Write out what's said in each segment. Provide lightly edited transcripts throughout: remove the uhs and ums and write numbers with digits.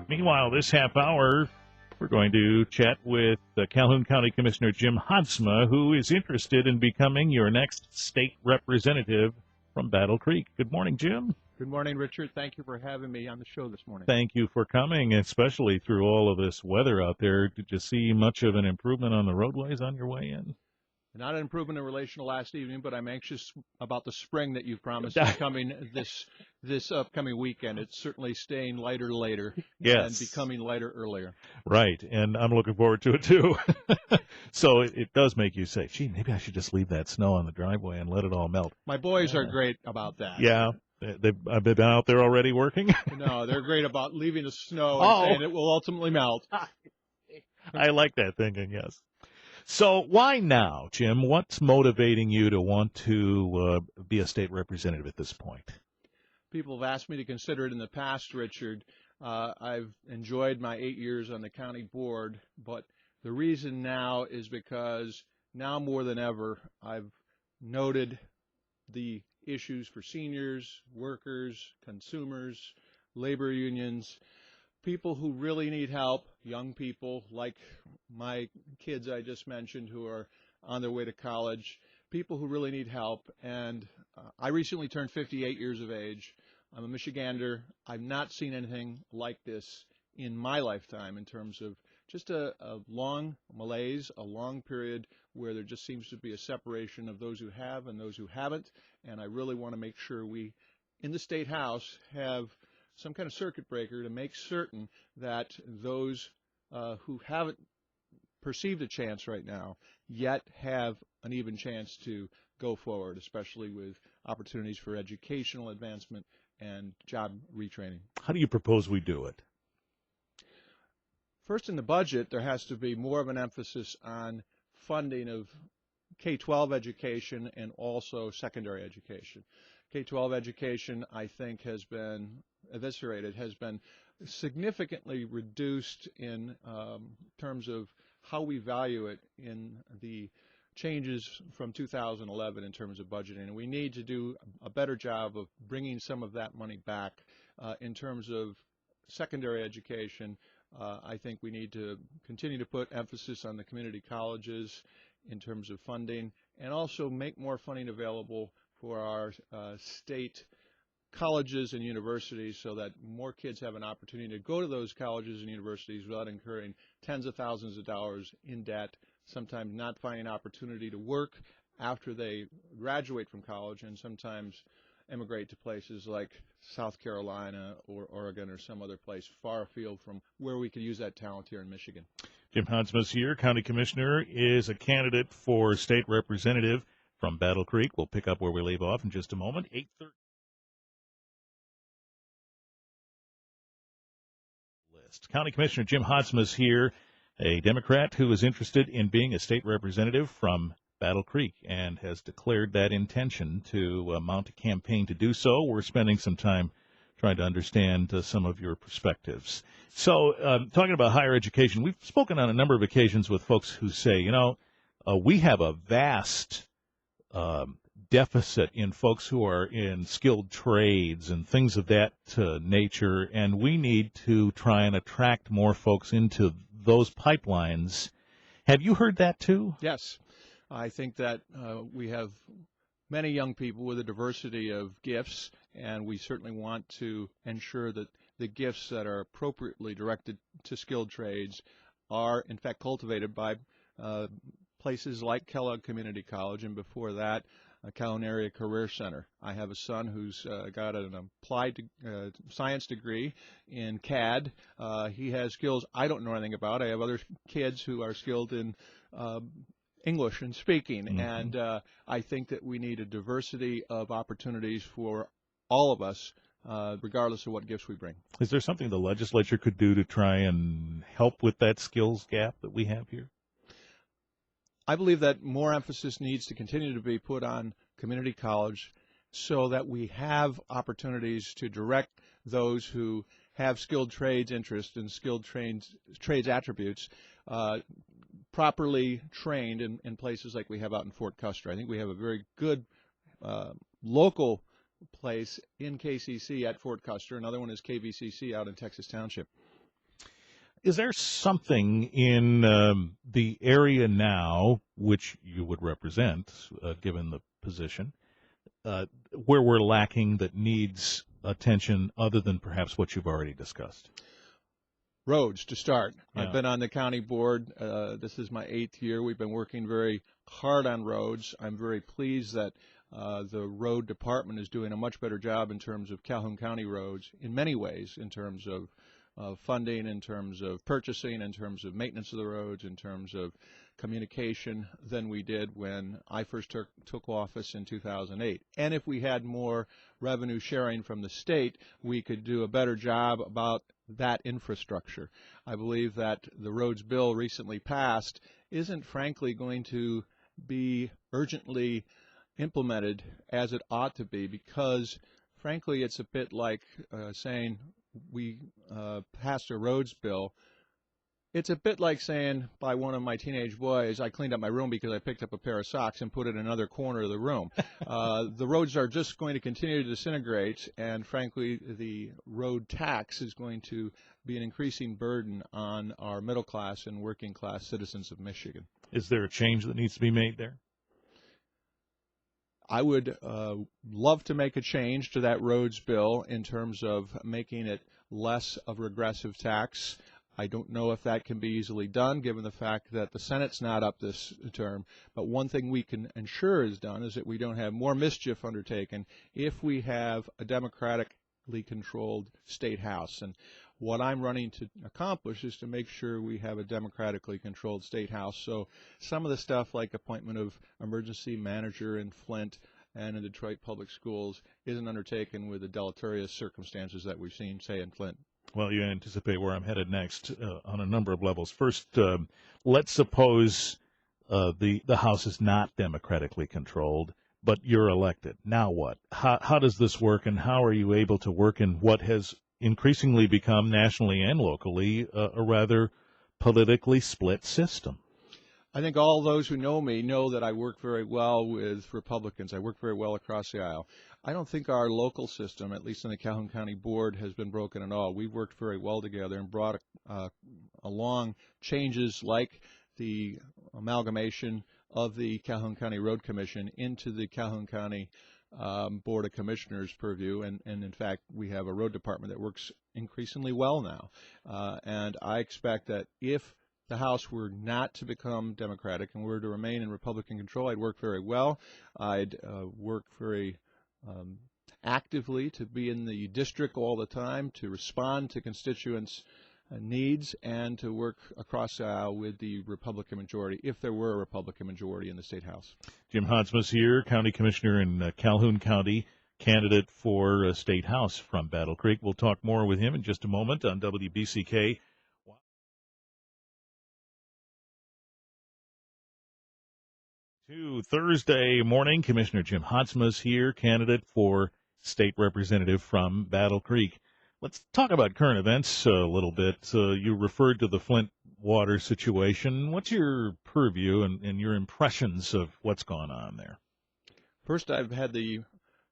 Meanwhile, this half hour, we're going to chat with Calhoun County Commissioner Jim Haadsma, who is interested in becoming your next state representative from Battle Creek. Good morning, Jim. Good morning, Richard. Thank you for having me on the show this morning. Thank you for coming, especially through all of this weather out there. Did you see much of an improvement on the roadways on your way in? Not an improvement in relation to last evening, but I'm anxious about the spring that you've promised is coming this upcoming weekend. It's certainly staying lighter later and becoming lighter earlier. Right, and I'm looking forward to it too. So it does make you say, gee, maybe I should just leave that snow on the driveway and let it all melt. My boys are great about that. Yeah. Have they been out there already working? No, they're great about leaving the snow and saying it will ultimately melt. I like that thinking, yes. So why now, Jim? What's motivating you to want to be a state representative at this point? People have asked me to consider it in the past, Richard. I've enjoyed my 8 years on the county board, but the reason now is because now more than ever I've noted the issues for seniors, workers, consumers, labor unions, people who really need help, young people like my kids I just mentioned who are on their way to college, people who really need help. And I recently turned 58 years of age. I'm a Michigander. I've not seen anything like this in my lifetime in terms of just a long malaise, a long period where there just seems to be a separation of those who have and those who haven't. And I really want to make sure we, in the State House, have some kind of circuit breaker to make certain that those who haven't perceived a chance right now yet have an even chance to go forward, especially with opportunities for educational advancement and job retraining. How do you propose we do it? First, in the budget, there has to be more of an emphasis on funding of K-12 education and also secondary education. K-12 education, I think, has been eviscerated, has been significantly reduced in terms of how we value it in the changes from 2011 in terms of budgeting. And we need to do a better job of bringing some of that money back. In terms of secondary education, I think we need to continue to put emphasis on the community colleges in terms of funding and also make more funding available for our state colleges and universities so that more kids have an opportunity to go to those colleges and universities without incurring tens of thousands of dollars in debt, sometimes not finding opportunity to work after they graduate from college, and sometimes emigrate to places like South Carolina or Oregon or some other place far afield from where we could use that talent here in Michigan. Jim Haadsma here, County Commissioner, is a candidate for state representative from Battle Creek. We'll pick up where we leave off in just a moment. 8:30. County Commissioner Jim Haadsma is here, a Democrat who is interested in being a state representative from Battle Creek and has declared that intention to mount a campaign to do so. We're spending some time trying to understand some of your perspectives. So talking about higher education, we've spoken on a number of occasions with folks who say, we have a vast deficit in folks who are in skilled trades and things of that nature, and we need to try and attract more folks into those pipelines. Have you heard that too? Yes. I think that we have many young people with a diversity of gifts, and we certainly want to ensure that the gifts that are appropriately directed to skilled trades are, in fact, cultivated by places like Kellogg Community College, and before that, Calhoun Area Career Center. I have a son who's got an applied science degree in CAD. He has skills I don't know anything about. I have other kids who are skilled in English and speaking, and I think that we need a diversity of opportunities for all of us, regardless of what gifts we bring. Is there something the legislature could do to try and help with that skills gap that we have here? I believe that more emphasis needs to continue to be put on community college so that we have opportunities to direct those who have skilled trades interest and skilled trades attributes properly trained in places like we have out in Fort Custer. I think we have a very good local place in KCC at Fort Custer. Another one is KVCC out in Texas Township. Is there something in the area now, which you would represent, given the position, where we're lacking that needs attention other than perhaps what you've already discussed? Roads, to start. Yeah. I've been on the county board. This is my 8th year. We've been working very hard on roads. I'm very pleased that the road department is doing a much better job in terms of Calhoun County roads in many ways, in terms of funding, in terms of purchasing, in terms of maintenance of the roads, in terms of communication than we did when I first took office in 2008. And if we had more revenue sharing from the state, we could do a better job about that infrastructure. I believe that the roads bill recently passed isn't frankly going to be urgently implemented as it ought to be, because frankly it's a bit like saying we passed a roads bill. It's a bit like saying by one of my teenage boys, I cleaned up my room because I picked up a pair of socks and put it in another corner of the room. The roads are just going to continue to disintegrate, and frankly, the road tax is going to be an increasing burden on our middle class and working class citizens of Michigan. Is there a change that needs to be made there? I would love to make a change to that roads bill in terms of making it less of a regressive tax. I don't know if that can be easily done, given the fact that the Senate's not up this term. But one thing we can ensure is done is that we don't have more mischief undertaken if we have a democratically controlled state house. And what I'm running to accomplish is to make sure we have a democratically controlled state house. So some of the stuff like appointment of emergency manager in Flint and in Detroit public schools isn't undertaken with the deleterious circumstances that we've seen, say, in Flint. Well, you anticipate where I'm headed next on a number of levels. First, let's suppose the House is not democratically controlled, but you're elected. Now what? How does this work, and how are you able to work in what has increasingly become nationally and locally a rather politically split system? I think all those who know me know that I work very well with Republicans. I work very well across the aisle. I don't think our local system, at least in the Calhoun County Board, has been broken at all. We've worked very well together and brought along changes like the amalgamation of the Calhoun County Road Commission into the Calhoun County Board of Commissioners purview, and in fact we have a road department that works increasingly well now. And I expect that if the House were not to become Democratic and were to remain in Republican control, I'd work very well. I'd work very actively to be in the district all the time, to respond to constituents' needs, and to work across the aisle with the Republican majority, if there were a Republican majority in the State House. Jim Haadsma's here, County Commissioner in Calhoun County, candidate for State House from Battle Creek. We'll talk more with him in just a moment on WBCK. Thursday morning, Commissioner Jim Haadsma's here, candidate for state representative from Battle Creek. Let's talk about current events a little bit. You referred to the Flint water situation. What's your purview and your impressions of what's gone on there? First, I've had the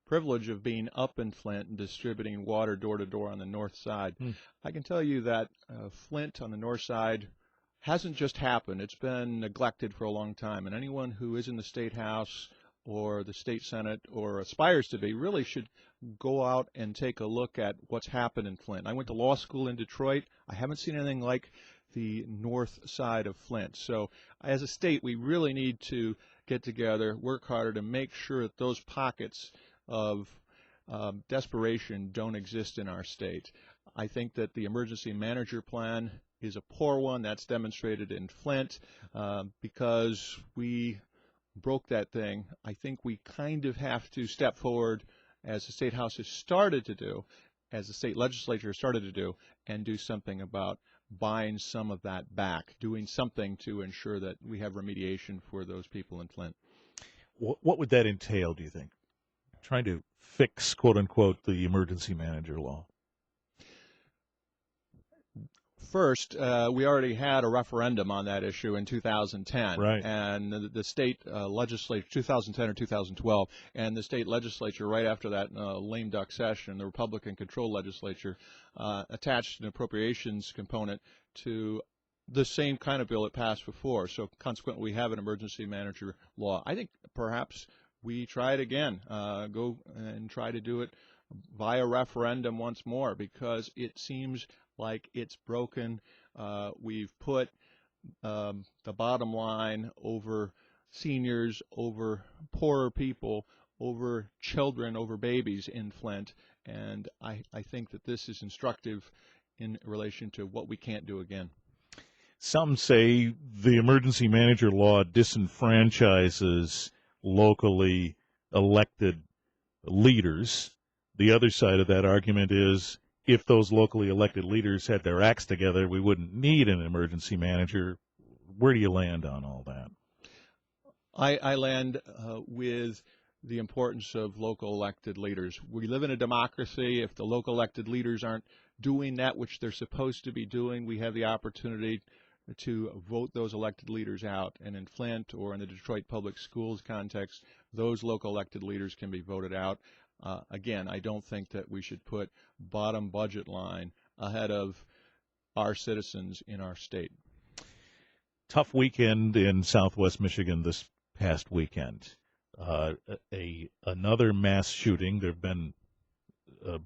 privilege of being up in Flint and distributing water door to door on the north side. I can tell you that Flint on the north side hasn't just happened. It's been neglected for a long time, and anyone who is in the State House or the State Senate or aspires to be really should go out and take a look at what's happened in Flint. I went to law school in Detroit. I haven't seen anything like the north side of Flint. So as a state, we really need to get together, work harder to make sure that those pockets of desperation don't exist in our state. I think that the emergency manager plan is a poor one. That's demonstrated in Flint because we broke that thing. I think we kind of have to step forward, as the State House has started to do, as the state legislature has started to do, and do something about buying some of that back, doing something to ensure that we have remediation for those people in Flint. What would that entail, do you think? Trying to fix, quote unquote, the emergency manager law? first, we already had a referendum on that issue in 2010, right? And the state legislature, 2010 or 2012, and the state legislature right after that lame duck session, the Republican-controlled legislature, attached an appropriations component to the same kind of bill it passed before. So consequently, we have an emergency manager law. I think perhaps we try it again, go and try to do it via referendum once more, because it seems like it's broken. We've put the bottom line over seniors, over poorer people, over children, over babies in Flint, and I think that this is instructive in relation to what we can't do again. Some say the emergency manager law disenfranchises locally elected leaders. The other side of that argument is if those locally elected leaders had their acts together, we wouldn't need an emergency manager. Where do you land on all that? I land with the importance of local elected leaders. We live in a democracy. If the local elected leaders aren't doing that which they're supposed to be doing, we have the opportunity to vote those elected leaders out. And in Flint or in the Detroit Public Schools context, those local elected leaders can be voted out. Again, I don't think that we should put bottom budget line ahead of our citizens in our state. Tough weekend in Southwest Michigan this past weekend. Another mass shooting. There have been,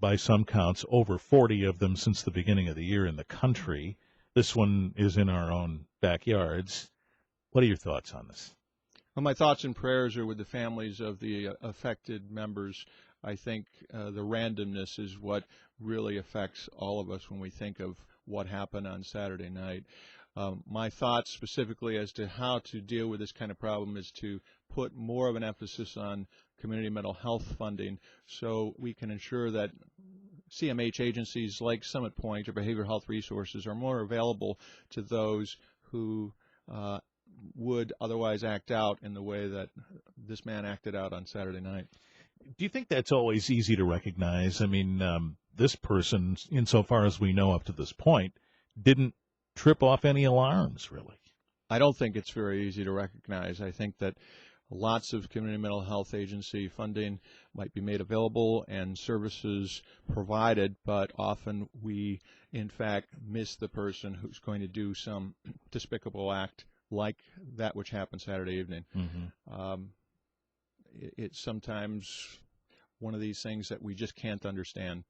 by some counts, over 40 of them since the beginning of the year in the country. This one is in our own backyards. What are your thoughts on this? Well, my thoughts and prayers are with the families of the affected members. I think the randomness is what really affects all of us when we think of what happened on Saturday night. My thoughts specifically as to how to deal with this kind of problem is to put more of an emphasis on community mental health funding so we can ensure that CMH agencies like Summit Point or Behavioral Health Resources are more available to those who would otherwise act out in the way that this man acted out on Saturday night. Do you think that's always easy to recognize? I mean, this person, insofar as we know up to this point, didn't trip off any alarms, really. I don't think it's very easy to recognize. I think that lots of community mental health agency funding might be made available and services provided, but often we, in fact, miss the person who's going to do some despicable act like that which happened Saturday evening. Mm-hmm. It's sometimes one of these things that we just can't understand.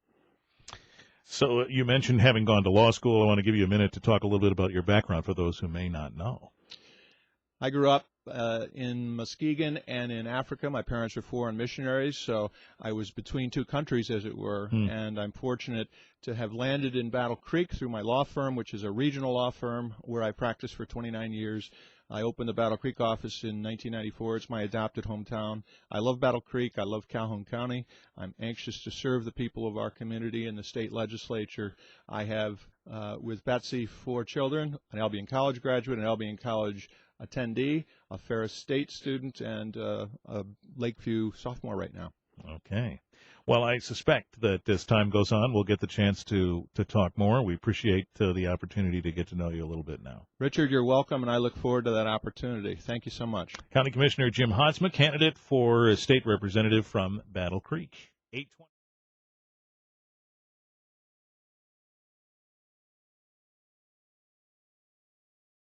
So you mentioned having gone to law school. I want to give you a minute to talk a little bit about your background for those who may not know. I grew up in Muskegon and in Africa. My parents were foreign missionaries, so I was between two countries, as it were, and I'm fortunate to have landed in Battle Creek through my law firm, which is a regional law firm where I practiced for 29 years. I opened the Battle Creek office in 1994. It's my adopted hometown. I love Battle Creek. I love Calhoun County. I'm anxious to serve the people of our community in the state legislature. I have, with Betsy, 4 children, an Albion College graduate, an Albion College attendee, a Ferris State student, and a Lakeview sophomore right now. Okay. Well, I suspect that as time goes on, we'll get the chance to talk more. We appreciate the opportunity to get to know you a little bit now. Richard, you're welcome, and I look forward to that opportunity. Thank you so much. County Commissioner Jim Haadsma, candidate for state representative from Battle Creek. 820.